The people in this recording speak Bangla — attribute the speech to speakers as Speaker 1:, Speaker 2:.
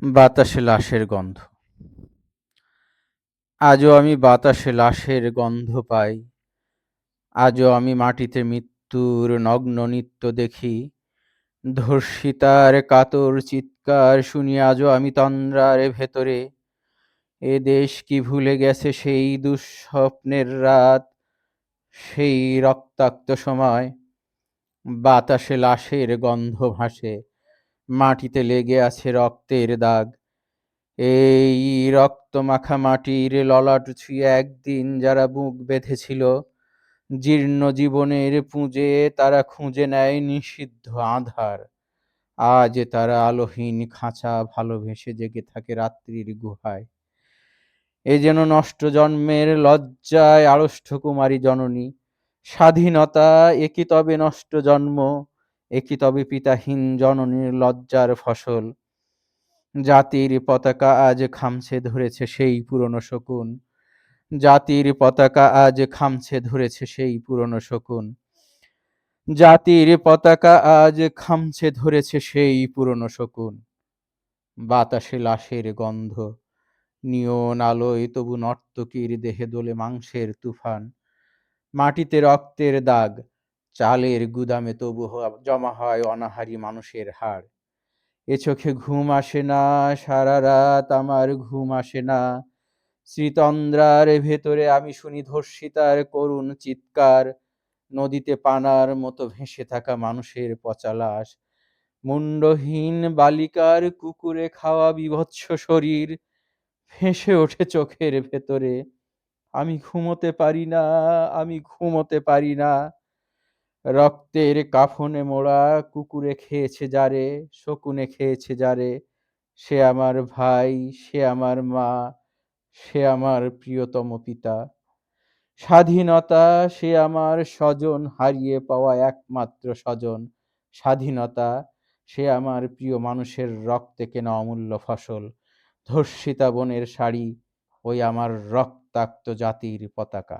Speaker 1: বাতাসে লাশের গন্ধ। আজও আমি বাতাসে লাশের গন্ধ পাই। আজও আমি মাটিতে মৃত্যুর নগ্ন নৃত্য দেখি। ধর্ষিতার কাতর চিৎকার শুনি আজও আমি তন্দ্রার ভেতরে। এ দেশ কি ভুলে গেছে সেই দুঃস্বপ্নের রাত, সেই রক্তাক্ত সময়। বাতাসে লাশের গন্ধ ভাসে, মাটিতে লেগে আছে রক্তের দাগ। এই রক্তমাখা মাটির ললাট ছুঁয়ে একদিন যারা বুক বেঁধেছিল, জীর্ণ জীবনের পুঁজে তারা খুঁজে নেয় নিষিদ্ধ আঁধার। আজ তারা আলোহীন খাঁচা ভালোবেসে জেগে থাকে রাত্রির গুহায়। এ যেন নষ্ট জন্মের লজ্জায় আড়ষ্ট কুমারী জননী। স্বাধীনতা একি তবে নষ্ট জন্ম, একি তবে পিতাহীন জননীর লজ্জার ফসল। জাতির পতাকা আজ খামছে ধরেছে সেই পুরনো শকুন। জাতির পতাকা আজ খামছে ধরেছে সেই পুরনো শকুন। জাতির পতাকা আজ খামছে ধরেছে সেই পুরনো শকুন। বাতাসে লাশের গন্ধ, নিয়ন আলোয় তবু নর্তকীর দেহে দোলে মাংসের তুফান। মাটিতে রক্তের দাগ, চালের গুদামে তবু জমা হয় অনাহারী মানুষের হাড়। এ চোখে ঘুম আসে না, সারা রাত আমার ঘুম আসে না। স্মৃতন্দ্রার ভেতরে আমি শুনি ধর্ষিতার করুণ চিৎকার। নদীতে পানার মতো ভেসে থাকা মানুষের পচা লাশ। মুন্ডহীন বালিকার কুকুরে খাওয়া বীভৎস শরীর ভেসে ওঠে চোখের ভেতরে। আমি ঘুমোতে পারি না, আমি ঘুমোতে পারি না। রক্তের কাফনে মোড়া কুকুরে খেয়েছে যারে, শকুনে খেয়েছে যারে, সে আমার ভাই, সে আমার মা, সে আমার প্রিয়তম পিতা। স্বাধীনতা সে আমার স্বজন, হারিয়ে পাওয়া একমাত্র স্বজন। স্বাধীনতা সে আমার প্রিয় মানুষের রক্তে কেনা অমূল্য ফসল। ধর্ষিতা বোনের শাড়ি, ওই আমার রক্তাক্ত জাতির পতাকা।